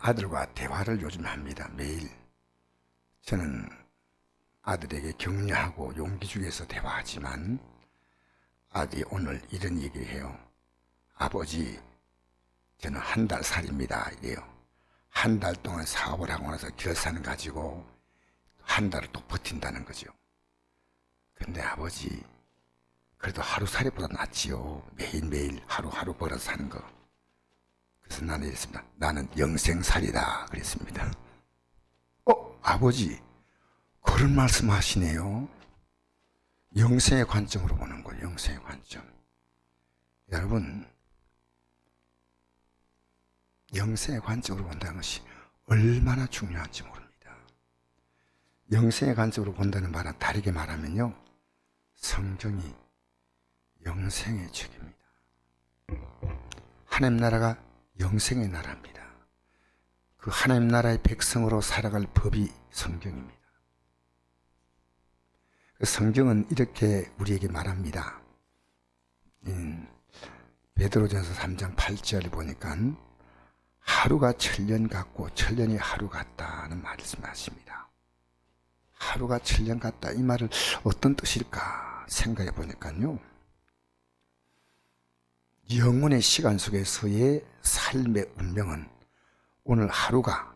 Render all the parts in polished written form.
아들과 대화를 요즘 합니다. 매일. 저는 아들에게 격려하고 용기 주기 위해서 대화하지만 아들이 오늘 이런 얘기를 해요. 아버지, 저는 한 달 살입니다. 이래요. 한 달 동안 사업을 하고 나서 결산을 가지고 한 달을 또 버틴다는 거죠. 근데 아버지, 그래도 하루살이보다 낫지요. 매일매일 하루하루 벌어서 사는 거. 그래서 나는 이랬습니다. 나는 영생살이다 그랬습니다. 아버지, 그런 말씀 하시네요. 영생의 관점으로 보는 거예요. 영생의 관점. 여러분, 영생의 관점으로 본다는 것이 얼마나 중요한지 모릅니다. 영생의 관점으로 본다는 말은 다르게 말하면요, 성경이 영생의 책입니다. 하나님 나라가 영생의 나라입니다. 그 하나님 나라의 백성으로 살아갈 법이 성경입니다. 그 성경은 이렇게 우리에게 말합니다. 베드로전서 3장 8절을 보니까 하루가 천년 같고 천년이 하루 같다는 말씀하십니다. 하루가 천년 같다, 이 말을 어떤 뜻일까 생각해 보니까요, 영혼의 시간 속에서의 삶의 운명은 오늘 하루가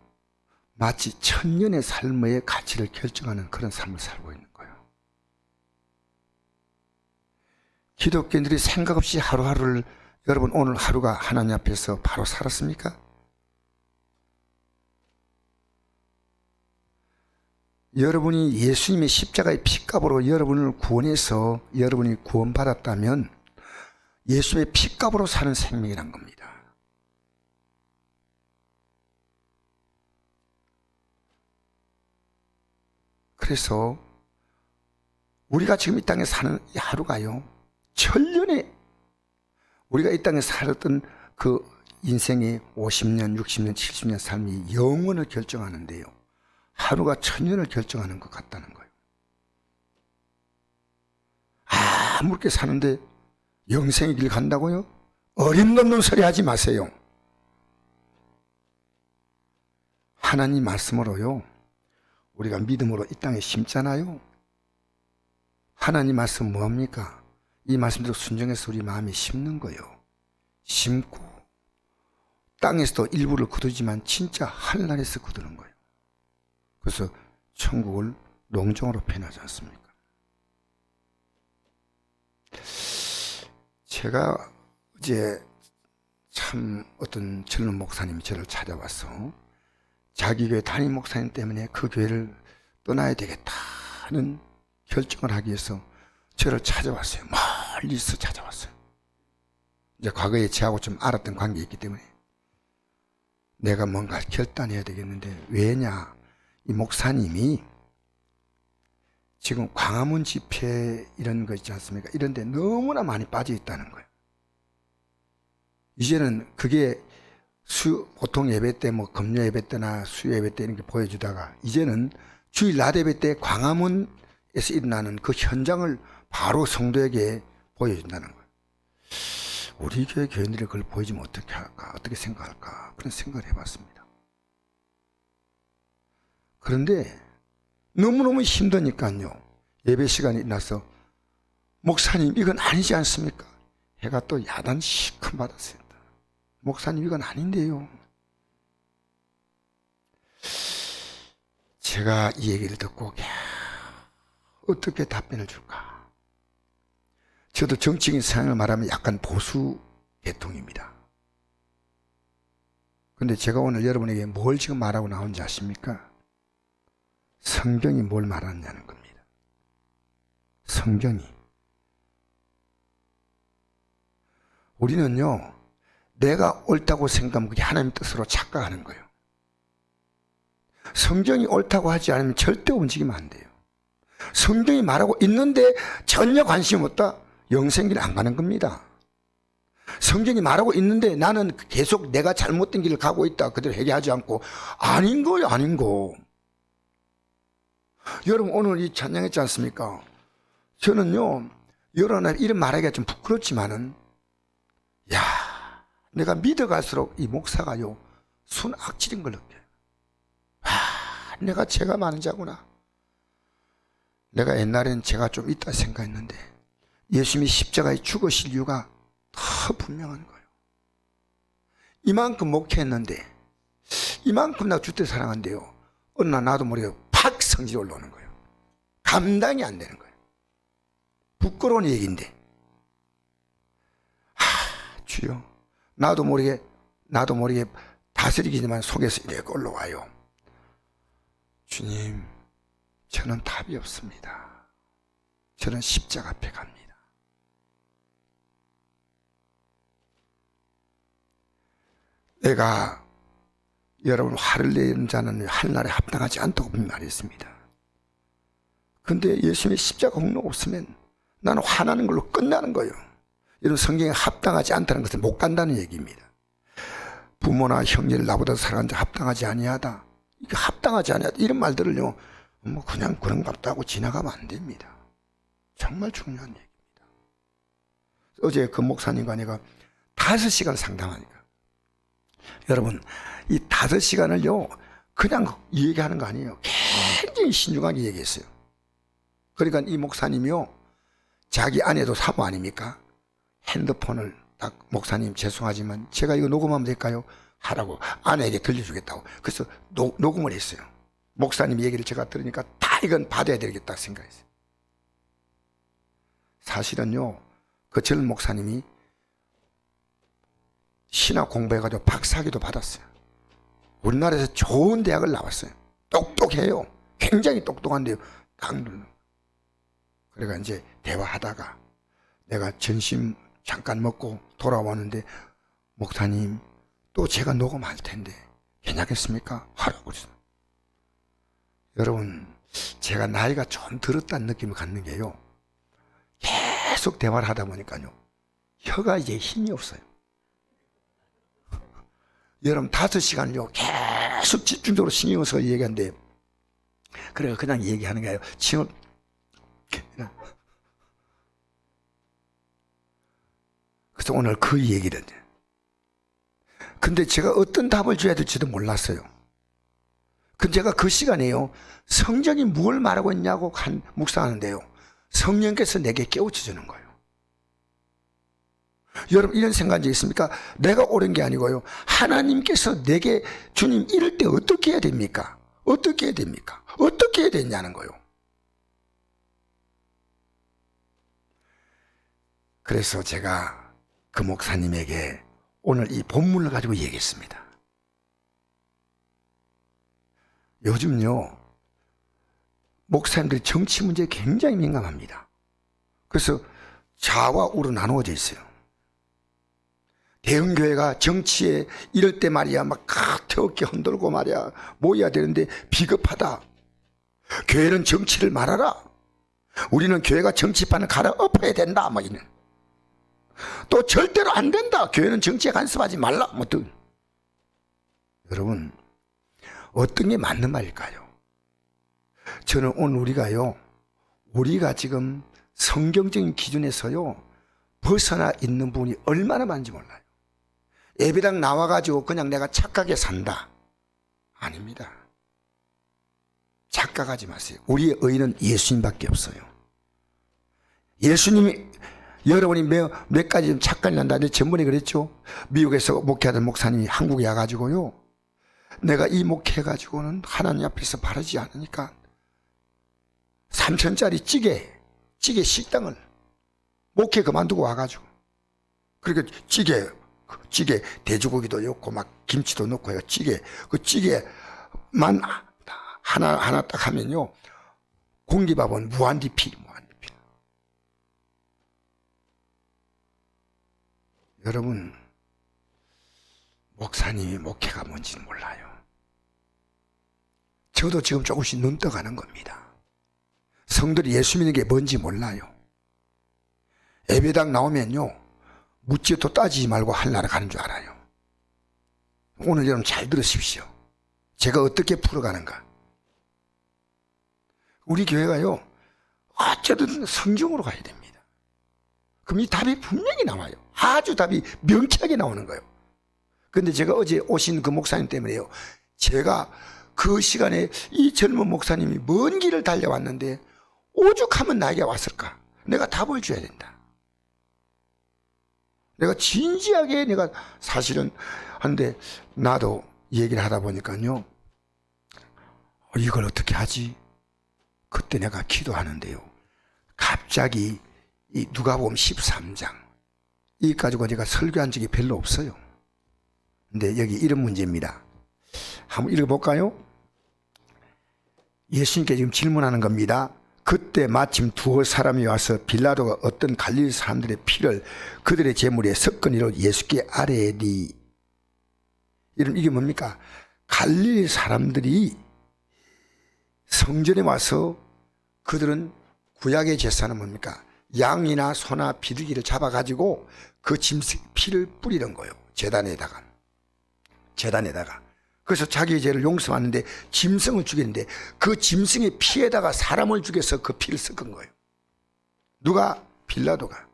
마치 천년의 삶의 가치를 결정하는 그런 삶을 살고 있는 거예요. 기독교인들이 생각 없이 하루하루를, 여러분 오늘 하루가 하나님 앞에서 바로 살았습니까? 여러분이 예수님의 십자가의 피값으로 여러분을 구원해서 여러분이 구원받았다면 예수의 피값으로 사는 생명이란 겁니다. 그래서 우리가 지금 이 땅에 사는 이 하루가요, 천년에 우리가 이 땅에 살았던 그 인생의 50년, 60년, 70년 삶이 영원을 결정하는데요, 하루가 천년을 결정하는 것 같다는 거예요. 아무렇게 사는데 영생의 길 간다고요? 어림없는 소리 하지 마세요. 하나님 말씀으로요, 우리가 믿음으로 이 땅에 심잖아요. 하나님 말씀 뭐합니까? 이 말씀대로 순종해서 우리 마음에 심는 거예요. 심고 땅에서도 일부를 거두지만 진짜 하늘나라에서 거두는 거예요. 그래서 천국을 농정으로 표현하지 않습니까? 제가 이제 참 어떤 젊은 목사님이 저를 찾아와서 자기 교회 담임 목사님 때문에 그 교회를 떠나야 되겠다는 결정을 하기 위해서 저를 찾아왔어요. 멀리서 찾아왔어요. 이제 과거에 저하고 좀 알았던 관계가 있기 때문에 내가 뭔가 결단해야 되겠는데, 왜냐, 이 목사님이 지금 광화문 집회 이런 거 있지 않습니까? 이런 데 너무나 많이 빠져 있다는 거예요. 이제는 그게 보통 예배 때, 뭐 금요 예배 때나 수요 예배 때 이런 게 보여주다가 이제는 주일 낮 예배 때 광화문에서 일어나는 그 현장을 바로 성도에게 보여준다는 거예요. 우리 교회 교인들이 그걸 보여주면 어떻게 할까, 어떻게 생각할까, 그런 생각을 해봤습니다. 그런데 너무너무 힘드니까요, 예배 시간이 나서 목사님 이건 아니지 않습니까? 해가 또 야단 시큰 받았어요. 목사님 이건 아닌데요. 제가 이 얘기를 듣고 어떻게 답변을 줄까? 저도 정치적인 성향을 말하면 약간 보수 계통입니다. 그런데 제가 오늘 여러분에게 뭘 지금 말하고 나온지 아십니까? 성경이 뭘 말하느냐는 겁니다. 성경이. 우리는요, 내가 옳다고 생각하면 그게 하나님 뜻으로 착각하는 거예요. 성경이 옳다고 하지 않으면 절대 움직이면 안 돼요. 성경이 말하고 있는데 전혀 관심 없다? 영생길 안 가는 겁니다. 성경이 말하고 있는데 나는 계속 내가 잘못된 길을 가고 있다, 그대로 회개하지 않고, 아닌 거예요, 아닌 거. 여러분 오늘 이 찬양했지 않습니까? 저는요, 이런 말하기가 좀 부끄럽지만은, 내가 믿어갈수록 이 목사가요, 순악질인 걸 느껴요. 내가 죄가 많은 자구나. 내가 옛날엔 죄가 좀 있다 생각했는데 예수님이 십자가에 죽으실 이유가 더 분명한 거예요. 이만큼 목회했는데, 이만큼 나 주때 사랑한대요. 어느 날 나도 모르게 팍 성질이 올라오는 거예요. 감당이 안 되는 거예요. 부끄러운 얘기인데, 주여, 나도 모르게 다스리기지만 속에서 이렇게 올라와요. 주님, 저는 답이 없습니다. 저는 십자가 앞에 갑니다. 내가 여러분 화를 내는 자는 하늘나라에 합당하지 않다고 말했습니다. 근데 예수님의 십자가 공로 없으면 나는 화나는 걸로 끝나는 거예요. 이런 성경에 합당하지 않다는 것은 못 간다는 얘기입니다. 부모나 형제를 나보다 사랑하는 자 합당하지 아니하다. 이게 합당하지 아니하다. 이런 말들을요, 뭐 그냥 그런 것 같다고 지나가면 안 됩니다. 정말 중요한 얘기입니다. 어제 그 목사님과 내가 5시간 상담하니까, 여러분, 이 5시간을요, 그냥 얘기하는 거 아니에요. 굉장히 신중하게 얘기했어요. 그러니까 이 목사님이요, 자기 아내도 사모 아닙니까? 핸드폰을 딱, 목사님 죄송하지만 제가 이거 녹음하면 될까요? 하라고 아내에게 들려주겠다고. 그래서 녹음을 했어요. 목사님 얘기를 제가 들으니까 다 이건 받아야 되겠다 생각했어요. 사실은요, 그 젊은 목사님이 신학 공부해가지고 박사학위도 받았어요. 우리나라에서 좋은 대학을 나왔어요. 똑똑해요. 굉장히 똑똑한데요. 딱 눌러. 그래가 이제 대화하다가 내가 점심 잠깐 먹고 돌아왔는데, 목사님, 또 제가 녹음할 텐데 괜찮겠습니까? 하라고 그랬어요. 여러분, 제가 나이가 좀 들었다는 느낌을 갖는 게요, 계속 대화를 하다 보니까요, 혀가 이제 힘이 없어요. 여러분 5시간을요 계속 집중적으로 신경을 써서 얘기하는데, 그래서 그냥 얘기하는 거예요. 칭을. 그래서 오늘 그 얘기를, 근데 제가 어떤 답을 줘야 될지도 몰랐어요. 근데 제가 그 시간에요, 성경이 뭘 말하고 있냐고 묵상하는데요, 성령께서 내게 깨우쳐 주는 거예요. 여러분, 이런 생각한 적 있습니까? 내가 옳은 게 아니고요, 하나님께서 내게, 주님 이럴 때 어떻게 해야 됩니까? 어떻게 해야 됩니까? 어떻게 해야 되냐는 거예요. 그래서 제가 그 목사님에게 오늘 이 본문을 가지고 얘기했습니다. 요즘요, 목사님들이 정치 문제에 굉장히 민감합니다. 그래서 좌와 우로 나누어져 있어요. 대형교회가 정치에 이럴 때 말이야, 막 가태없게 흔들고 말이야, 모여야 되는데 비겁하다. 교회는 정치를 말아라. 우리는 교회가 정치판을 갈아엎어야 된다. 막 이런. 또 절대로 안 된다. 교회는 정치에 간섭하지 말라. 뭐 등. 여러분, 어떤 게 맞는 말일까요? 저는 오늘 우리가 지금 성경적인 기준에서요, 벗어나 있는 부분이 얼마나 많은지 몰라요. 예배당 나와가지고 그냥 내가 착하게 산다. 아닙니다. 착각하지 마세요. 우리의 의는 예수님밖에 없어요. 예수님이, 여러분이 몇 가지 좀 착각이 난다. 전번에 그랬죠. 미국에서 목회하던 목사님이 한국에 와가지고요, 내가 이 목회해가지고는 하나님 앞에서 바르지 않으니까 3,000짜리 찌개 식당을 목회 그만두고 와가지고, 그러니까 찌개 돼지고기도 넣고 막 김치도 넣고요, 그 찌개만 하나 딱 하면요, 공기밥은 무한리필. 여러분, 목사님이 목회가 뭔지는 몰라요. 저도 지금 조금씩 눈 떠가는 겁니다. 성들이 예수 믿는 게 뭔지 몰라요. 예배당 나오면요, 묻지도 따지지 말고 하늘나라 가는 줄 알아요. 오늘 여러분 잘 들으십시오. 제가 어떻게 풀어가는가. 우리 교회가요, 어쨌든 성경으로 가야 됩니다. 그럼 이 답이 분명히 나와요. 아주 답이 명쾌하게 나오는 거예요. 근데 제가 어제 오신 그 목사님 때문에요. 제가 그 시간에 이 젊은 목사님이 먼 길을 달려왔는데 오죽하면 나에게 왔을까? 내가 답을 줘야 된다. 내가 진지하게 내가 사실은 한데 나도 얘기를 하다 보니까요. 이걸 어떻게 하지? 그때 내가 기도하는데요. 갑자기 이 누가복음 13장 이 가지고 제가 설교한 적이 별로 없어요. 근데 여기 이런 문제입니다. 한번 읽어볼까요? 예수님께 지금 질문하는 겁니다. 그때 마침 두어 사람이 와서 빌라도가 어떤 갈릴리 사람들의 피를 그들의 제물에 섞으니로 예수께 아뢰니. 이게 뭡니까? 갈릴리 사람들이 성전에 와서 그들은 구약의 제사는 뭡니까? 양이나 소나 비둘기를 잡아가지고 그 짐승 피를 뿌리는 거예요. 제단에다가. 그래서 자기의 죄를 용서하는데 짐승을 죽였는데 그 짐승의 피에다가 사람을 죽여서 그 피를 섞은 거예요. 누가? 빌라도가.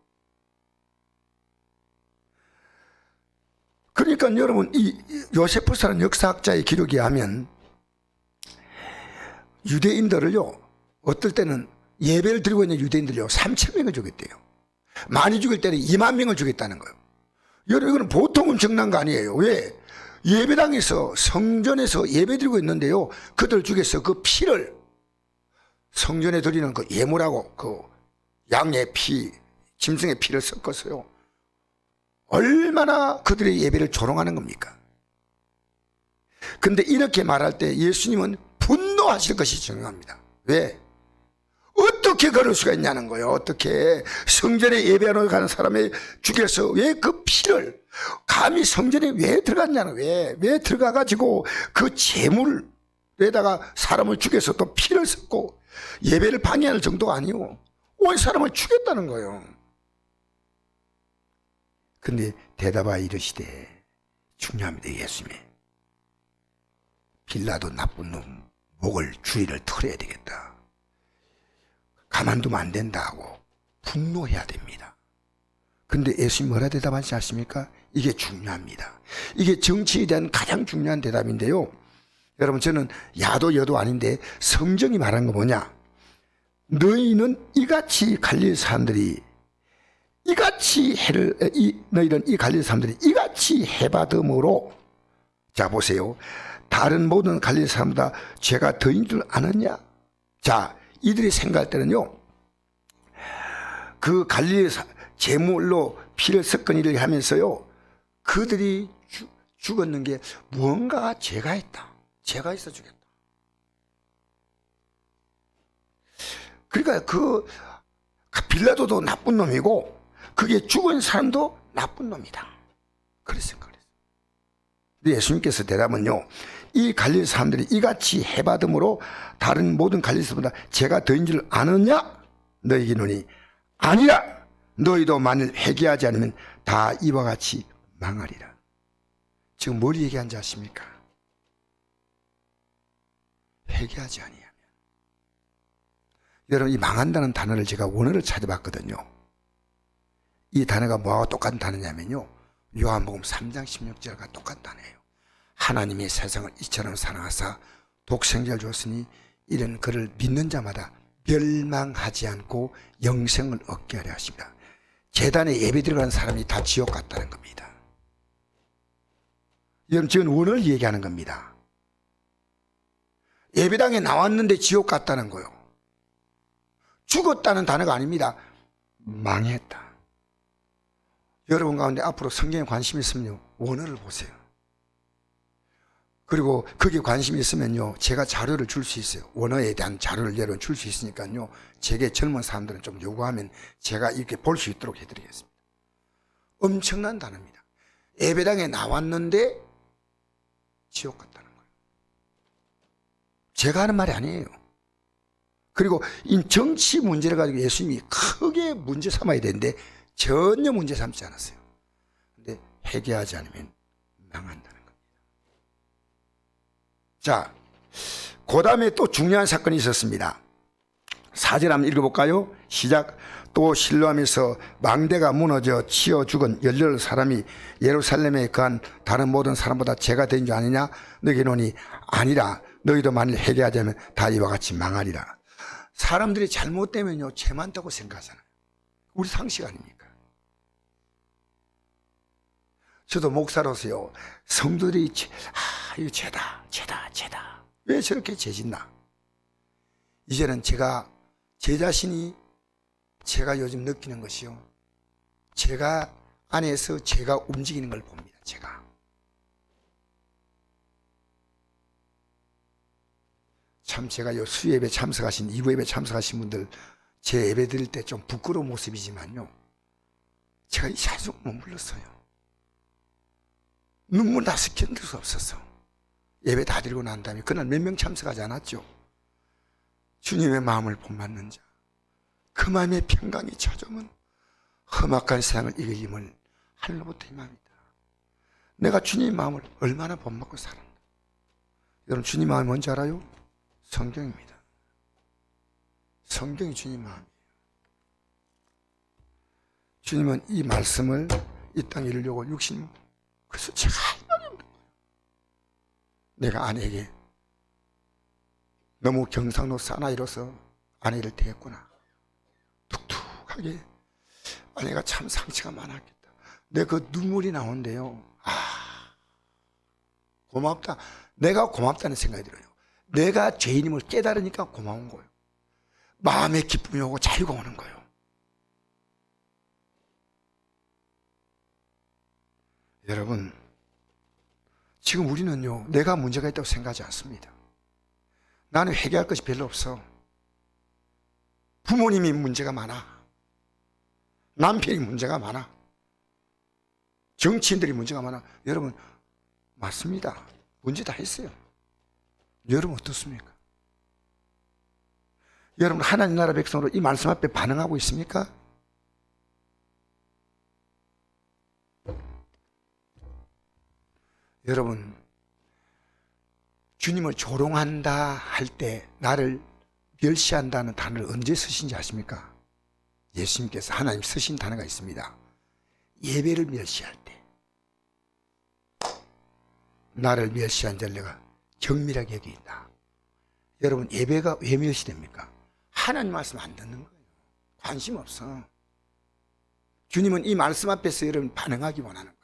그러니까 여러분 이 요세푸스라는 역사학자의 기록에 하면 유대인들을요 어떨 때는 예배를 드리고 있는 유대인들요 3,000명을 죽였대요. 많이 죽일 때는 2만 명을 죽였다는 거예요. 여러분 이거는 보통 엄청난 거 아니에요. 왜? 예배당에서 성전에서 예배 드리고 있는데요 그들 죽여서 그 피를 성전에 드리는 그 예물하고 그 양의 피 짐승의 피를 섞어서요 얼마나 그들의 예배를 조롱하는 겁니까? 근데 이렇게 말할 때 예수님은 분노하실 것이 중요합니다. 왜? 어떻게 그럴 수가 있냐는 거예요. 어떻게 성전에 예배하러 가는 사람을 죽여서 왜 그 피를 감히 성전에 왜 들어갔냐는 왜 들어가가지고 그 제물에다가 사람을 죽여서 또 피를 섞고 예배를 방해할 정도가 아니고 온 사람을 죽였다는 거예요. 근데 대답하여 이르시되 중요합니다. 예수님이 빌라도 나쁜 놈 목을 주의를 털어야 되겠다. 가만두면 안 된다고 분노해야 됩니다. 근데 예수님 뭐라 대답하시지 않습니까? 이게 중요합니다. 이게 정치에 대한 가장 중요한 대답인데요. 여러분 저는 야도 여도 아닌데 성경이 말한 거 뭐냐? 너희는 이같이 갈릴리 사람들이 이같이 너희는 이 갈릴리 사람들이 이같이 해받음으로 자 보세요. 다른 모든 갈릴리 사람보다 죄가 더인 줄 아느냐? 자 이들이 생각할 때는요 그 갈릴리 제물로 피를 섞은 일을 하면서요 그들이 죽었는 게 무언가 죄가 있다. 죄가 있어 죽였다. 그러니까 그 빌라도도 나쁜 놈이고 그게 죽은 사람도 나쁜 놈이다. 그랬어요. 근데 예수님께서 대답은요 이 갈릴리 사람들이 이같이 해받음으로 다른 모든 갈릴리 사람보다 죄가 더인 줄 아느냐? 너희에게 이르노니 아니라 너희도 만일 회개하지 않으면 다 이와 같이 망하리라. 지금 뭘 얘기한지 아십니까? 회개하지 아니하면. 여러분 이 망한다는 단어를 제가 원어를 찾아봤거든요. 이 단어가 뭐하고 똑같은 단어냐면요 요한복음 3장 16절과 똑같은 단어예요. 하나님이 세상을 이처럼 사랑하사 독생자를 주었으니 이런 그를 믿는 자마다 멸망하지 않고 영생을 얻게 하려 하십니다. 제단에 예배 들어가는 사람이 다 지옥 갔다는 겁니다. 여러분 지금 원어를 얘기하는 겁니다. 예배당에 나왔는데 지옥 갔다는 거요. 죽었다는 단어가 아닙니다. 망했다. 여러분 가운데 앞으로 성경에 관심이 있으면요 원어를 보세요. 그리고 거기에 관심이 있으면요 제가 자료를 줄 수 있어요. 원어에 대한 자료를 여러분 줄 수 있으니까요 제게 젊은 사람들은 좀 요구하면 제가 이렇게 볼 수 있도록 해드리겠습니다. 엄청난 단어입니다. 예배당에 나왔는데 지옥 갔다는 거예요. 제가 하는 말이 아니에요. 그리고 이 정치 문제를 가지고 예수님이 크게 문제 삼아야 되는데 전혀 문제 삼지 않았어요. 근데 회개하지 않으면 망한다는 겁니다. 자, 그 다음에 또 중요한 사건이 있었습니다. 4절 한번 읽어볼까요? 시작. 또 실로암에서 망대가 무너져 치어 죽은 18사람이 예루살렘에 거한 다른 모든 사람보다 죄가 된 줄 아느냐? 너희에게 이르노니 아니라. 너희도 만일 회개하자면 다 이와 같이 망하리라. 사람들이 잘못되면요 죄 많다고 생각하잖아요. 우리 상식 아닙니까? 저도 목사로서요 성도들이 이거 죄다 왜 저렇게 죄짓나? 이제는 제 자신이 제가 요즘 느끼는 것이요, 제가 안에서 제가 움직이는 걸 봅니다. 제가 참 제가 요 수예배 참석하신, 2부 예배 참석하신 분들 제 예배 드릴 때 좀 부끄러운 모습이지만요, 제가 이 자리에 머물렀어요. 눈물 나서 견딜 수 없었어. 예배 다 드리고 난 다음에 그날 몇 명 참석하지 않았죠. 주님의 마음을 본받는 자, 그 마음의 평강이 찾아오면 험악한 세상을 이길 힘을 하늘로부터 임합니다. 내가 주님의 마음을 얼마나 본받고 살았나. 여러분, 주님 마음이 뭔지 알아요? 성경입니다. 성경이 주님 마음이에요. 주님은 이 말씀을 이 땅에 이루려고 육신, 그래서 제가 할 말이 없는 거예요. 내가 아내에게 너무 경상도 사나이로서 아내를 대했구나. 툭툭하게 아내가 참 상처가 많았겠다. 내 그 눈물이 나오는데요, 고맙다. 내가 고맙다는 생각이 들어요. 내가 죄인임을 깨달으니까 고마운 거예요. 마음의 기쁨이 오고 자유가 오는 거예요. 여러분, 지금 우리는요 내가 문제가 있다고 생각하지 않습니다. 나는 회개할 것이 별로 없어. 부모님이 문제가 많아. 남편이 문제가 많아. 정치인들이 문제가 많아. 여러분, 맞습니다. 문제 다 있어요. 여러분 어떻습니까? 여러분, 하나님 나라 백성으로 이 말씀 앞에 반응하고 있습니까? 여러분, 주님을 조롱한다 할 때 나를 멸시한다는 단어를 언제 쓰신지 아십니까? 예수님께서 하나님 쓰신 단어가 있습니다. 예배를 멸시할 때, 나를 멸시한 자를 내가 경밀하게 여긴다. 여러분, 예배가 왜 멸시됩니까? 하나님 말씀 안 듣는 거예요. 관심 없어. 주님은 이 말씀 앞에서 여러분 반응하기 원하는 거예요.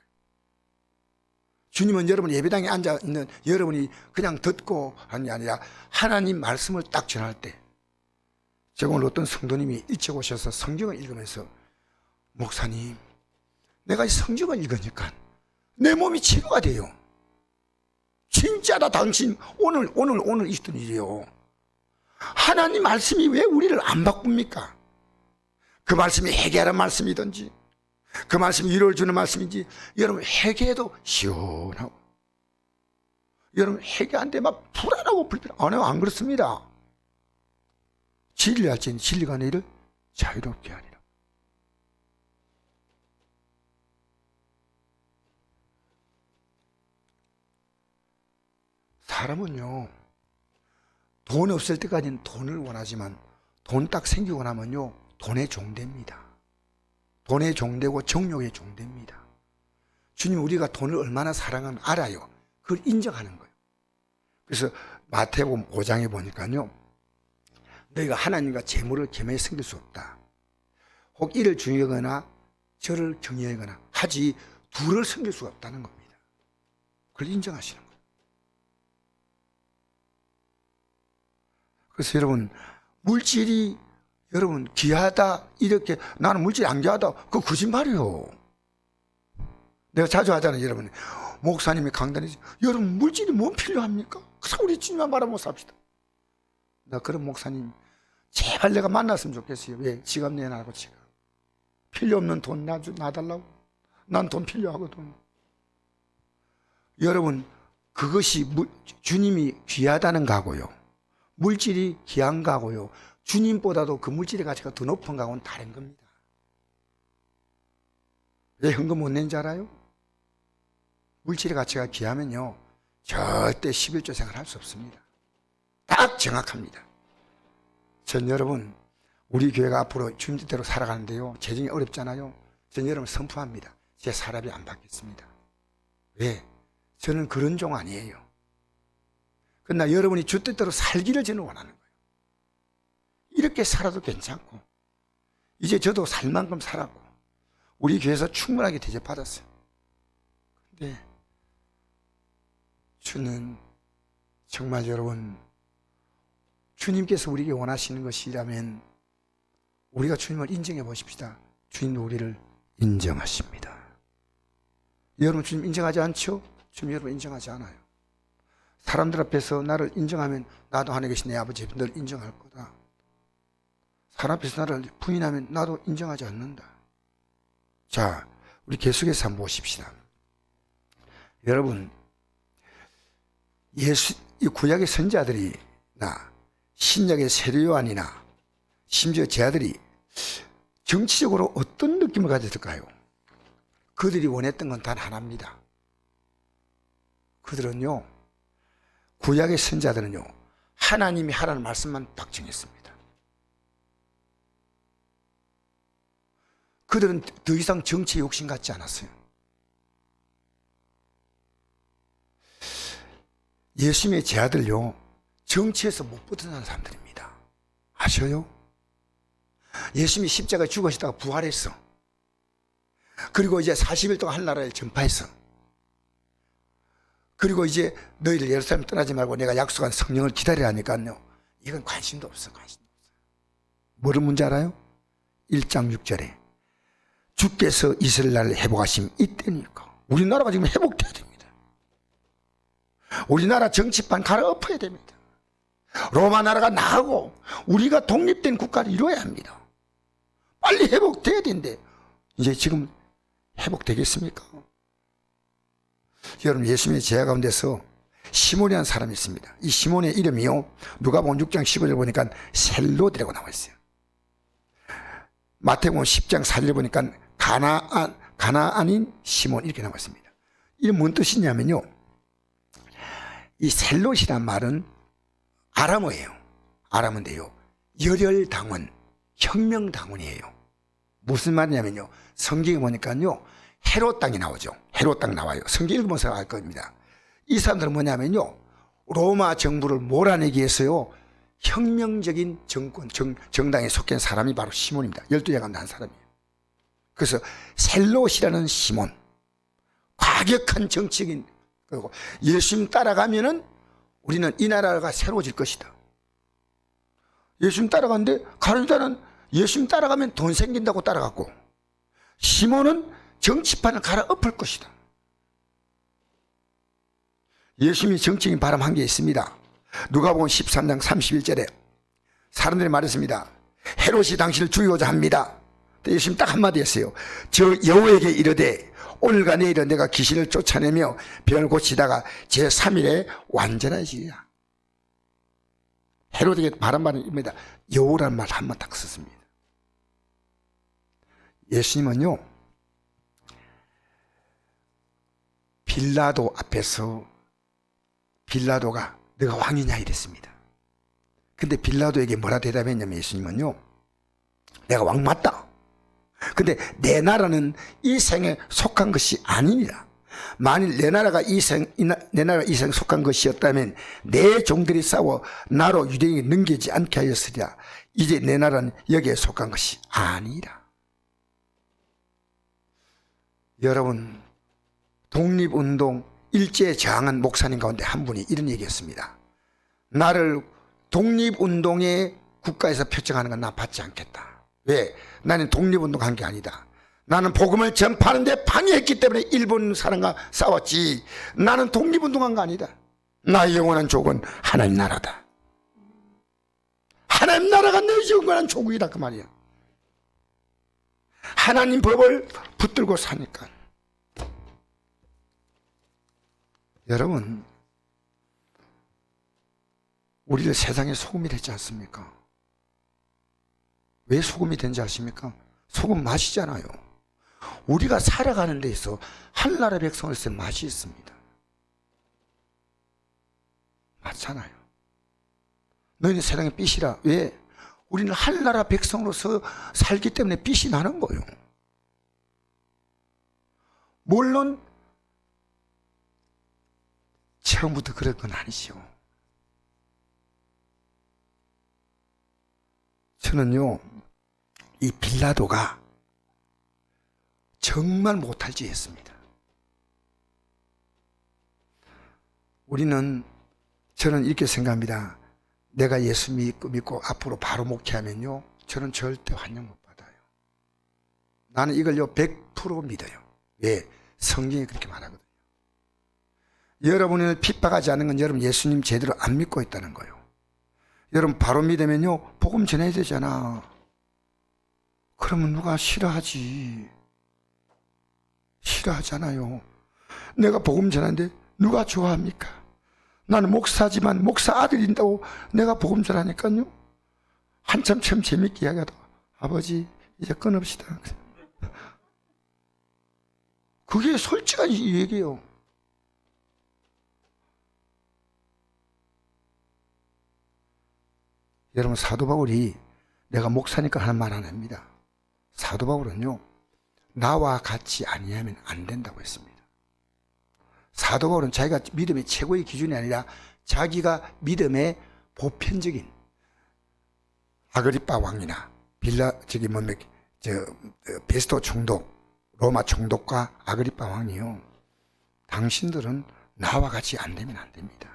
주님은 여러분 예배당에 앉아있는 여러분이 그냥 듣고 하는 게 아니라 하나님 말씀을 딱 전할 때, 제가 오늘 어떤 성도님이 일찍 오셔서 성경을 읽으면서, 목사님, 내가 이 성경을 읽으니까 내 몸이 치료가 돼요. 진짜다. 당신 오늘 있던 일이요. 하나님 말씀이 왜 우리를 안 바꿉니까? 그 말씀이 회개하라는 말씀이든지 그 말씀이 위로를 주는 말씀인지, 여러분 회개해도 시원하고, 여러분 회개한데 막 불안하고 불편 안 해요. 안 그렇습니다. 진리할지니 진리가 너희를 자유롭게 하리라. 사람은요 돈 없을 때까지는 돈을 원하지만 돈 딱 생기고 나면요 돈에 종됩니다. 돈에 종되고 정욕에 종됩니다. 주님, 우리가 돈을 얼마나 사랑하는 알아요. 그걸 인정하는 거예요. 그래서 마태복음 5장에 보니까요, 너희가 하나님과 재물을 겸해 섬길 수 없다. 혹 이를 중요하거나 저를 경외하거나 하지 둘을 섬길 수가 없다는 겁니다. 그걸 인정하시는 거예요. 그래서 여러분, 물질이 여러분 귀하다, 이렇게 나는 물질이 안 귀하다, 그거 거짓말이에요. 내가 자주 하잖아요. 여러분, 목사님이 강단에서 여러분 물질이 뭔 필요합니까? 그래서 우리 주님만 바라보고 삽시다. 나 그런 목사님 제발 내가 만났으면 좋겠어요. 왜? 지갑 내놔고 지갑. 필요 없는 돈 놔달라고. 난 돈 필요하거든. 여러분, 그것이 주님이 귀하다는 거고요, 물질이 귀한 거고요, 주님보다도 그 물질의 가치가 더 높은 거하고는 다른 겁니다. 왜 헌금 못 낸지 알아요? 물질의 가치가 귀하면요 절대 11조 생활할 수 없습니다. 딱 정확합니다. 전 여러분 우리 교회가 앞으로 주님 뜻대로 살아가는데요, 재정이 어렵잖아요. 저는 여러분 선포합니다. 제 사람이 안 받겠습니다. 왜? 저는 그런 종 아니에요. 그러나 여러분이 주 뜻대로 살기를 저는 원하는 거예요. 이렇게 살아도 괜찮고, 이제 저도 살 만큼 살았고, 우리 교회에서 충분하게 대접받았어요. 근데 주는 정말 여러분, 주님께서 우리에게 원하시는 것이라면 우리가 주님을 인정해 보십시다. 주님도 우리를 인정하십니다. 여러분 주님 인정하지 않죠? 주님 여러분 인정하지 않아요. 사람들 앞에서 나를 인정하면 나도 하늘에 계신 내 아버지 늘 인정할 거다. 사람 앞에서 나를 부인하면 나도 인정하지 않는다. 자, 우리 계속해서 한번 보십시다. 여러분, 이 구약의 선자들이나 신약의 세례 요한이나 심지어 제 아들이 정치적으로 어떤 느낌을 가졌을까요? 그들이 원했던 건 단 하나입니다. 그들은요, 구약의 선자들은요, 하나님이 하라는 말씀만 박정했습니다. 그들은 더 이상 정치에 욕심 갖지 않았어요. 예수님의 제 아들요, 정치에서 못 벗어나는 사람들입니다. 아셔요? 예수님이 십자가에 죽으시다가 부활했어. 그리고 이제 40일 동안 한나라를 전파했어. 그리고 이제 너희들 예루살렘 떠나지 말고 내가 약속한 성령을 기다리라니까요. 이건 관심도 없어, 관심도 없어. 뭐를 문제 알아요? 1장 6절에 주께서 이스라엘 나라를 회복하심 이때니까. 우리나라가 지금 회복돼야 됩니다. 우리나라 정치판 갈아엎어야 됩니다. 로마 나라가 나가고 우리가 독립된 국가를 이루어야 합니다. 빨리 회복돼야 되는데 이제 지금 회복되겠습니까? 여러분, 예수님의 제자 가운데서 시몬이라는 사람이 있습니다. 이 시몬의 이름이요, 누가복음 6장 15절 보니까 셀롯이라고 나와 있어요. 마태복음 10장 4절 보니까 가나안인 시몬 이렇게 나와 있습니다. 이게 뭔 뜻이냐면요, 이 셀롯이란 말은 아람어예요. 아람어인데요, 열혈당원, 혁명당원이에요. 무슨 말이냐면요, 성경에 보니까요 헤롯 땅이 나오죠. 헤롯 땅 나와요. 성경 읽으면서 알 겁니다. 이 사람들은 뭐냐면요, 로마 정부를 몰아내기 위해서요 혁명적인 정권, 정당에 속한 사람이 바로 시몬입니다. 12개 가운데 한 사람이에요. 그래서 셀롯이라는 시몬, 과격한 정치인, 그리고 예수님 따라가면은 우리는 이 나라가 새로워질 것이다. 예수님 따라가는데 가룟유다는 예수님 따라가면 돈 생긴다고 따라갔고, 시몬은 정치판을 갈아엎을 것이다. 예수님이 정치인 바람 한 게 있습니다. 누가복음 13장 31절에 사람들이 말했습니다. 헤롯이 당신을 죽이고자 합니다. 예수님 딱 한마디 했어요. 저 여호에게 이르되 오늘과 내일은 내가 귀신을 쫓아내며 병을 고치다가 제3일에 완전해지리라. 헤롯에게 바란 말은 입니다. 여호라는 말 한 번 딱 썼습니다. 예수님은요, 빌라도 앞에서 빌라도가 너가 왕이냐 이랬습니다. 근데 빌라도에게 뭐라 대답했냐면 예수님은요, 내가 왕 맞다. 근데 내 나라는 이 생에 속한 것이 아니니라. 만일 내 나라가 이 생에 속한 것이었다면 내 종들이 싸워 나로 유대인에게 넘기지 않게 하였으리라. 이제 내 나라는 여기에 속한 것이 아니라. 여러분, 독립운동 일제에 저항한 목사님 가운데 한 분이 이런 얘기했습니다. 나를 독립운동의 국가에서 표창하는 건 나 받지 않겠다. 왜? 나는 독립운동한 게 아니다. 나는 복음을 전파하는데 방해했기 때문에 일본 사람과 싸웠지. 나는 독립운동한 거 아니다. 나의 영원한 족은 하나님 나라다. 하나님 나라가 내 영원한 족이다 그 말이야. 하나님 법을 붙들고 사니까. 여러분, 우리를 세상에 소금이 됐지 않습니까? 왜 소금이 된지 아십니까? 소금 맛이잖아요. 우리가 살아가는 데 있어 한나라 백성으로서 맛이 있습니다. 맞잖아요. 너희는 세상의 빛이라. 왜? 우리는 하늘나라 백성으로서 살기 때문에 빛이 나는 거예요. 물론 처음부터 그런 건 아니죠. 저는요, 이 빌라도가 정말 못할 짓 했습니다. 저는 이렇게 생각합니다. 내가 예수 믿고 앞으로 바로 목회하면요, 저는 절대 환영 못 받아요. 나는 이걸요 100% 믿어요. 왜? 성경이 그렇게 말하거든요. 여러분을 핍박하지 않는 건 여러분 예수님 제대로 안 믿고 있다는 거예요. 여러분 바로 믿으면요 복음 전해야 되잖아. 그러면 누가 싫어하지? 싫어하잖아요. 내가 복음 전하는데 누가 좋아합니까? 나는 목사지만 목사 아들인다고 내가 복음 전하니까요, 한참 참 재밌게 이야기하다 아버지 이제 끊읍시다. 그게 솔직한 얘기예요. 여러분, 사도 바울이 내가 목사니까 하는 말 안 합니다. 사도 바울은요, 나와 같이 아니하면 안 된다고 했습니다. 사도 바울은 자기가 믿음의 최고의 기준이 아니라 자기가 믿음의 보편적인 아그리빠 왕이나 베스토 총독, 로마 총독과 아그리빠 왕이요, 당신들은 나와 같이 안 되면 안 됩니다.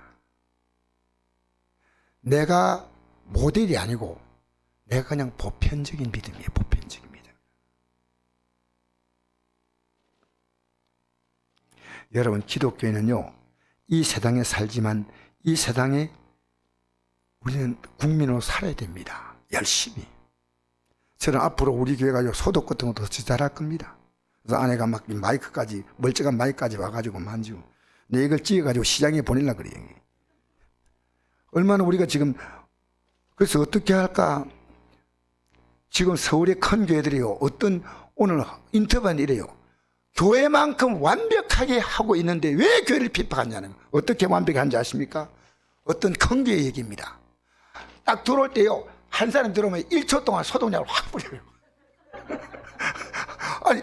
내가 모델이 아니고 내가 그냥 보편적인 믿음이에요. 보편적인 믿음. 여러분, 기독교인은요, 이 세상에 살지만 이 세상에 우리는 국민으로 살아야 됩니다. 열심히. 저는 앞으로 우리 교회가 소독 같은 것도 더 잘할 겁니다. 그래서 아내가 막 마이크까지, 멀쩡한 마이크까지 와가지고 만지고, 내 이걸 찍어가지고 시장에 보내려고 그래요. 얼마나 우리가 지금, 그래서 어떻게 할까? 지금 서울의 큰 교회들이요, 오늘 인터뷰는 이래요. 교회만큼 완벽하게 하고 있는데 왜 교회를 핍박하냐는, 어떻게 완벽한지 아십니까? 어떤 큰 교회 얘기입니다. 딱 들어올 때요, 한 사람 들어오면 1초 동안 소독약을 확 뿌려요. 아니,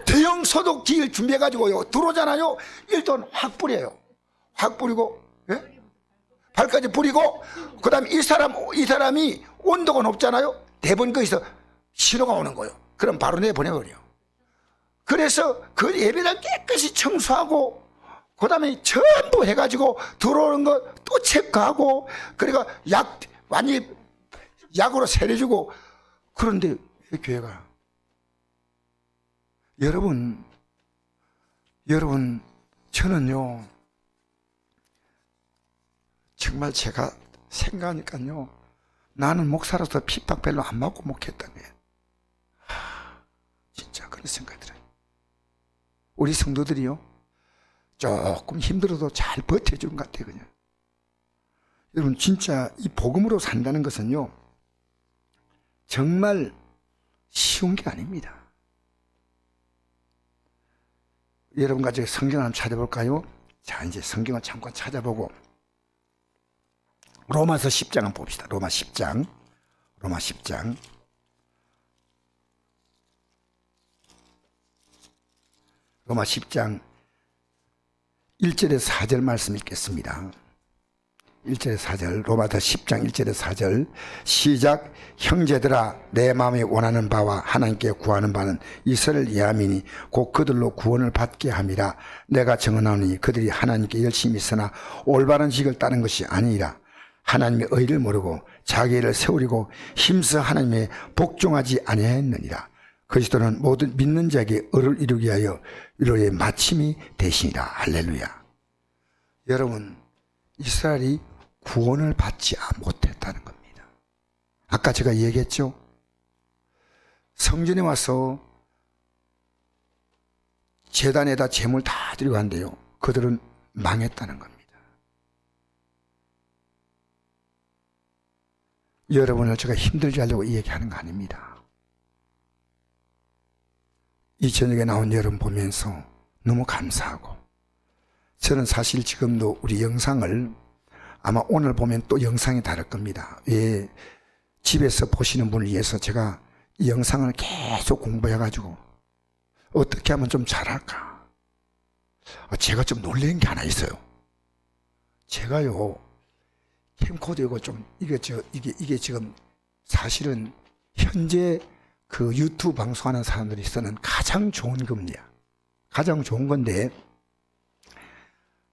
대형 소독기를 준비해가지고요, 들어오잖아요, 1톤 확 뿌려요. 확 뿌리고, 예? 발까지 뿌리고, 그 다음에 이 사람이 온도가 높잖아요. 대부분 거기서 신호가 오는 거예요. 그럼 바로 내보내버려요. 그래서 그 예배당 깨끗이 청소하고, 그 다음에 전부 해가지고 들어오는 거 또 체크하고, 그러니까 완전히 약으로 세례주고. 그런데 왜 교회가, 여러분, 저는요, 정말 제가 생각하니까요, 나는 목사로서 핍박 별로 안 받고 목했던 거예요. 진짜 그런 생각이 들어요. 우리 성도들이요, 조금 힘들어도 잘 버텨주는 것 같아요, 그냥. 여러분, 진짜 이 복음으로 산다는 것은요, 정말 쉬운 게 아닙니다. 여러분 같이 성경을 한번 찾아볼까요? 자, 이제 성경을 잠깐 찾아보고 로마서 10장 한번 봅시다. 로마 10장. 로마 10장 1절에서 4절 말씀 읽겠습니다. 1절에서 4절, 로마서 10장 1절에서 4절. 시작. 형제들아, 내 마음에 원하는 바와 하나님께 구하는 바는 이스라엘 야민이 곧 그들로 구원을 받게 함이라. 내가 정언하노니 그들이 하나님께 열심히 있으나 올바른 직을 따른 것이 아니라 하나님의 의를 모르고 자기 일을 세우리고 힘써 하나님의 복종하지 아니하였느니라. 그리스도는 모든 믿는 자에게 의를 이루기 위하여 이로의 마침이 되시니라. 할렐루야. 여러분, 이스라엘이 구원을 받지 못했다는 겁니다. 아까 제가 얘기했죠. 성전에 와서 제단에다 제물 다 드리고 한대요. 그들은 망했다는 겁니다. 여러분을 제가 힘들게 하려고 이 얘기하는 거 아닙니다. 이 저녁에 나온 여러분 보면서 너무 감사하고, 저는 사실 지금도 우리 영상을 아마 오늘 보면 또 영상이 다를 겁니다. 왜? 집에서 보시는 분을 위해서 제가 이 영상을 계속 공부해가지고 어떻게 하면 좀 잘할까. 제가 좀 놀란 게 하나 있어요. 제가요, 캠코더 이거 좀, 이게 지금 사실은 현재 그 유튜브 방송하는 사람들이 쓰는 가장 좋은 겁니다. 가장 좋은 건데,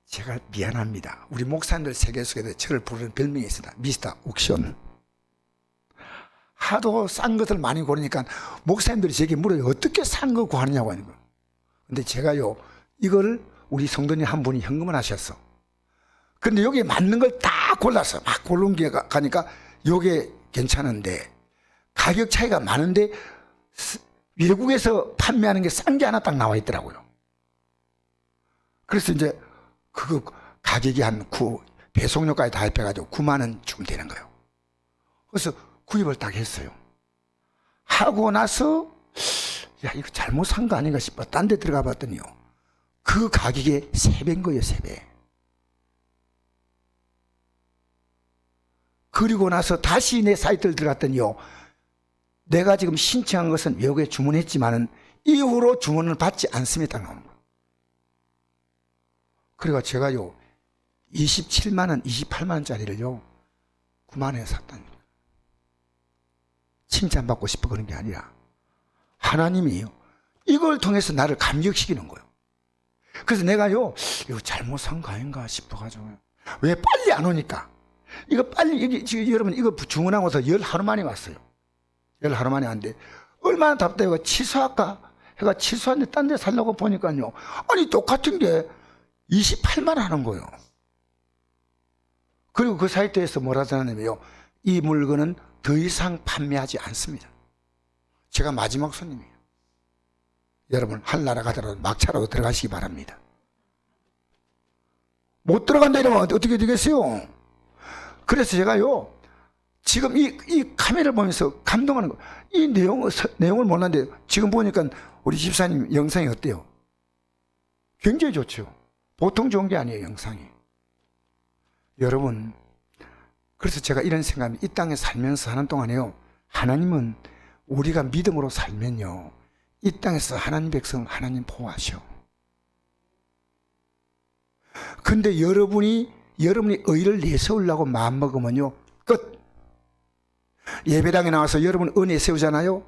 제가 미안합니다. 우리 목사님들 세계 속에서 저를 부르는 별명이 있습니다. 미스터 옥션. 하도 싼 것을 많이 고르니까 목사님들이 제게 물어요. 어떻게 싼 거 구하느냐고 하는 거예요. 근데 제가요, 이걸 우리 성도님 한 분이 현금을 하셨어. 근데 여기에 맞는 걸 다 골랐어. 막 고른 게 가니까 요게 괜찮은데 가격 차이가 많은데 외국에서 판매하는 게 싼 게 하나 딱 나와 있더라고요. 그래서 이제 그거 가격이 배송료까지 다 합해가지고 9만 원쯤 되는 거예요. 그래서 구입을 딱 했어요. 하고 나서 야, 이거 잘못 산 거 아닌가 싶어 딴 데 들어가 봤더니요, 그 가격에 3배인 거예요. 3배. 그리고 나서 다시 내 사이트를 들어갔더니요, 내가 지금 신청한 것은 외국에 주문했지만은 이후로 주문을 받지 않습니다. 그래가 제가요 27만 원, 28만 원짜리를요 9만 원에 샀다니까. 칭찬받고 싶어 그런 게 아니라 하나님이요, 이걸 통해서 나를 감격시키는 거예요. 그래서 내가요, 이거 잘못 산 거 아닌가 싶어가지고. 왜 빨리 안 오니까. 이거 빨리, 지금 여러분, 이거 주문하고서 10하루 만에 왔어요. 10하루 만에 왔는데, 얼마나 답답해가 취소할까? 해가 취소하는데 딴 데 살려고 보니까요, 아니, 똑같은 게 28만 원 하는 거예요. 그리고 그 사이트에서 뭐라 하냐면요, 이 물건은 더 이상 판매하지 않습니다. 제가 마지막 손님이에요. 여러분, 한나라 가더라도 막차라도 들어가시기 바랍니다. 못 들어간다 이러면 어떻게 되겠어요? 그래서 제가요, 지금 이 카메라를 보면서 감동하는 거, 이 내용을 몰랐는데 지금 보니까 우리 집사님 영상이 어때요? 굉장히 좋죠. 보통 좋은 게 아니에요, 영상이. 여러분, 그래서 제가 이런 생각이, 이 땅에 살면서 하는 동안에요, 하나님은 우리가 믿음으로 살면요, 이 땅에서 하나님 백성 하나님 보호하셔. 근데 여러분이 의를 내세우려고 마음먹으면요, 끝. 예배당에 나와서 여러분 은혜 세우잖아요.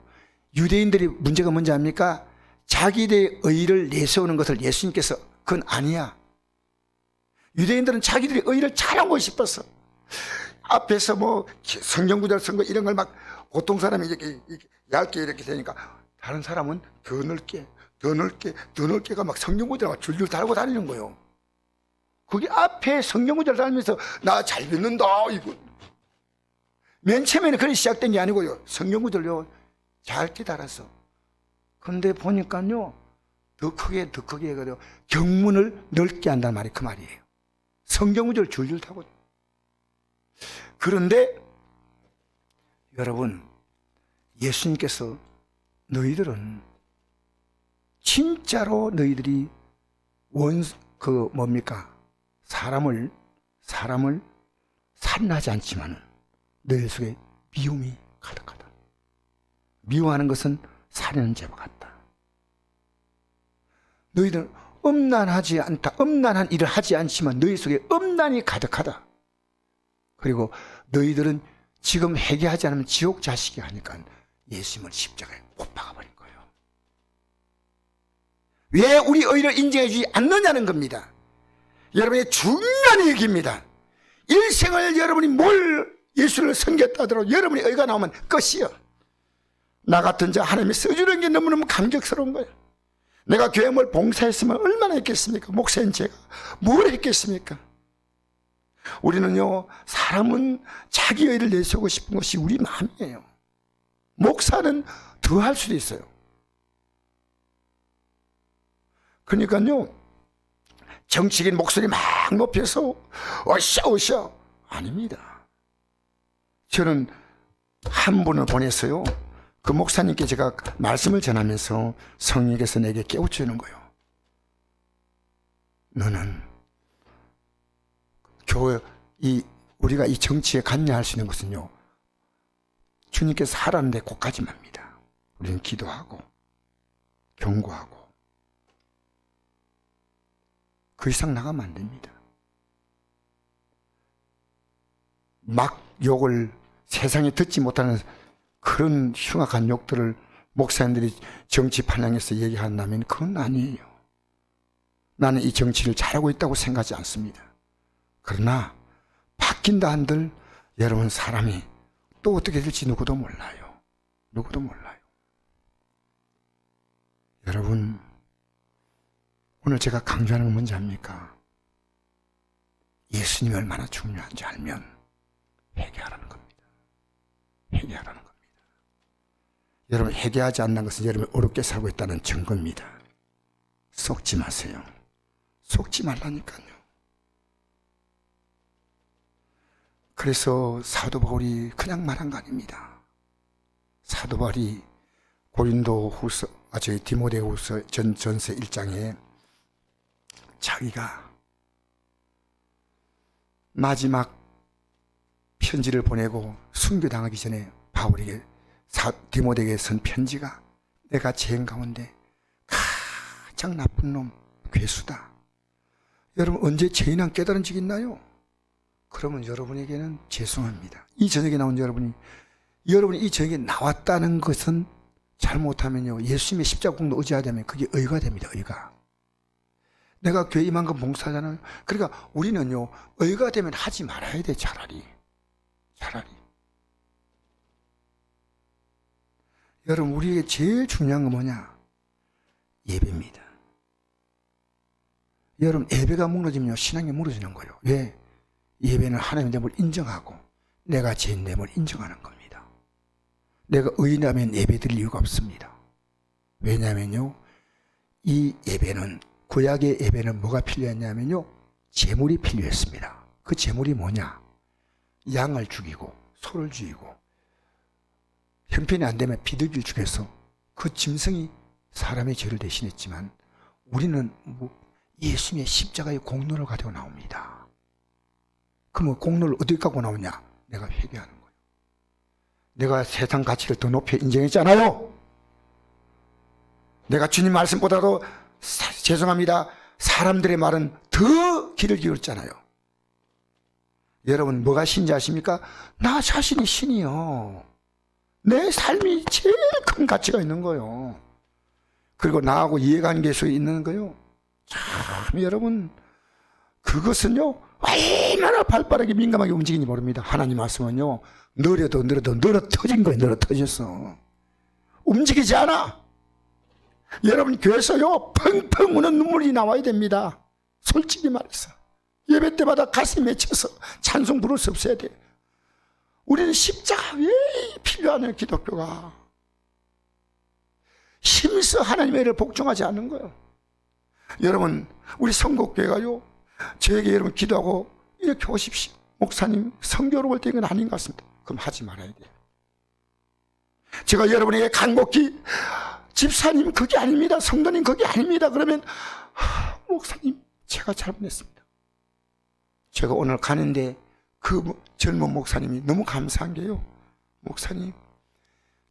유대인들이 문제가 뭔지 압니까? 자기들의 의를 내세우는 것을 예수님께서 그건 아니야. 유대인들은 자기들의 의를 잘하고 싶었어. 앞에서 뭐 성경구절 쓴 거 이런 걸 막 보통 사람이 이렇게 얇게 이렇게 되니까 다른 사람은 더 넓게 막 성경구절을 줄줄 달고 다니는 거예요. 거기 앞에 성경구절 달면서 나 잘 믿는다 이거. 맨 처음에는 그렇게 시작된 게 아니고요, 성경구절요 잘게 달았어. 근데 보니까요, 더 크게 해가지고 경문을 넓게 한다는 말이 그 말이에요. 성경구절 줄줄 타고. 그런데 여러분, 예수님께서 너희들은 진짜로 너희들이 사람을 살인하지 않지만 너희 속에 미움이 가득하다. 미워하는 것은 살인한 죄와 같다. 너희들은 음란한 일을 하지 않지만 너희 속에 음란이 가득하다. 그리고 너희들은 지금 회개하지 않으면 지옥 자식이 하니까 예수님을 십자가에 못 박아버린 거예요. 왜 우리 의를 인정해 주지 않느냐는 겁니다. 여러분의 중요한 얘기입니다. 일생을 여러분이 예수를 섬겼다 하더라도 여러분의 의가 나오면 끝이요. 나 같은 자 하나님이 써주는 게 너무너무 감격스러운 거예요. 내가 교회 뭘 봉사했으면 얼마나 했겠습니까? 목사인 제가 뭘 했겠습니까? 우리는요, 사람은 자기 의를 내세우고 싶은 것이 우리 마음이에요. 목사는 더 할 수도 있어요. 그러니까요, 정치인 목소리 막 높여서 어샤 아닙니다. 저는 한 분을 보냈어요. 그 목사님께 제가 말씀을 전하면서 성령께서 내게 깨우치는 거예요. 너는 우리가 이 정치에 관여할 수 있는 것은요, 주님께서 하라는 데 꼭까지 맙니다. 우리는 기도하고 경고하고 그 이상 나가면 안 됩니다. 막 욕을 세상에 듣지 못하는 그런 흉악한 욕들을 목사님들이 정치 판양에서 얘기한다면 그건 아니에요. 나는 이 정치를 잘하고 있다고 생각하지 않습니다. 그러나 바뀐다 한들 여러분 사람이 또 어떻게 될지 누구도 몰라요. 누구도 몰라요. 여러분 오늘 제가 강조하는 건 뭔지 압니까? 예수님이 얼마나 중요한지 알면 회개하라는 겁니다. 회개하라는 겁니다. 여러분 회개하지 않는 것은 여러분이 어렵게 살고 있다는 증거입니다. 속지 마세요. 속지 말라니까요. 그래서 사도 바울이 그냥 말한 거 아닙니다. 사도 바울이 디모데후서 전서 1장에 자기가 마지막 편지를 보내고 순교당하기 전에 바울에게 디모데에게 쓴 편지가 내가 죄인 가운데 가장 나쁜 놈 괴수다. 여러분 언제 죄인한 깨달은 적 있나요? 그러면 여러분에게는 죄송합니다. 이 저녁에 나온 여러분이 이 저녁에 나왔다는 것은 잘못하면요 예수님의 십자가 공로 의지하다면 그게 의가 됩니다. 의가. 내가 교회 이만큼 봉사하잖아요. 그러니까 우리는요 의가 되면 하지 말아야 돼. 차라리 여러분 우리에게 제일 중요한 건 뭐냐? 예배입니다. 여러분 예배가 무너지면요 신앙이 무너지는 거예요. 왜? 예배는 하나님의 됨을 인정하고 내가 죄인됨을 인정하는 겁니다. 내가 의인이라면 예배 드릴 이유가 없습니다. 왜냐하면요 이 예배는 구약의 예배는 뭐가 필요했냐면요 제물이 필요했습니다. 그 제물이 뭐냐? 양을 죽이고 소를 죽이고 형편이 안 되면 비둘기를 죽여서 그 짐승이 사람의 죄를 대신했지만 우리는 예수님의 십자가의 공로를 가지고 나옵니다. 그러면 공로를 어디 갖고 나오냐? 내가 회개하는 거예요. 내가 세상 가치를 더 높여 인정했잖아요. 내가 주님 말씀보다도 죄송합니다. 사람들의 말은 더 귀를 기울였잖아요. 여러분 뭐가 신지 아십니까? 나 자신이 신이요. 내 삶이 제일 큰 가치가 있는 거예요. 그리고 나하고 이해관계에서 있는 거요. 참 여러분 그것은요 얼마나 발빠르게 민감하게 움직이는지 모릅니다. 하나님 말씀은요 늘어도 늘어 터진 거예요. 늘어 터졌어. 움직이지 않아. 여러분 교회에서요 펑펑 우는 눈물이 나와야 됩니다. 솔직히 말해서 예배 때마다 가슴이 맺혀서 찬송 부를 수 없어야 돼. 우리는 십자가 왜 필요하냐? 기독교가 힘써 하나님의 일을 복종하지 않는 거예요. 여러분 우리 성곡교회가요 저에게 여러분 기도하고 이렇게 오십시오. 목사님 성교로 올 때는 아닌 것 같습니다. 그럼 하지 말아야 돼요. 제가 여러분에게 간곡히 집사님 그게 아닙니다. 성도님 그게 아닙니다. 그러면 목사님 제가 잘못했습니다. 제가 오늘 가는데 그 젊은 목사님이 너무 감사한 게요. 목사님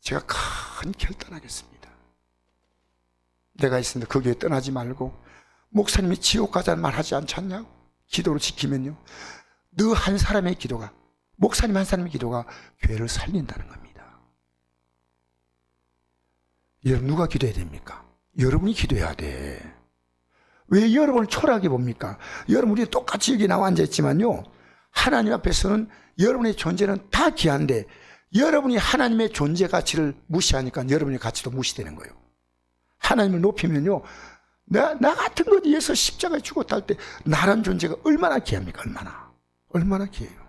제가 큰 결단하겠습니다. 내가 있으면 그 교회 떠나지 말고 목사님이 지옥 가자는 말 하지 않지 않냐고. 기도로 지키면요 너 한 사람의 기도가 목사님 한 사람의 기도가 교회를 살린다는 겁니다. 여러분 누가 기도해야 됩니까? 여러분이 기도해야 돼. 왜 여러분을 초라하게 봅니까? 여러분 우리 똑같이 여기 나와 앉아있지만요 하나님 앞에서는 여러분의 존재는 다 귀한데 여러분이 하나님의 존재 가치를 무시하니까 여러분의 가치도 무시되는 거예요. 하나님을 높이면요 나 같은 것 위해서 십자가에 죽었다 할 때 나란 존재가 얼마나 귀합니까? 얼마나 귀해요.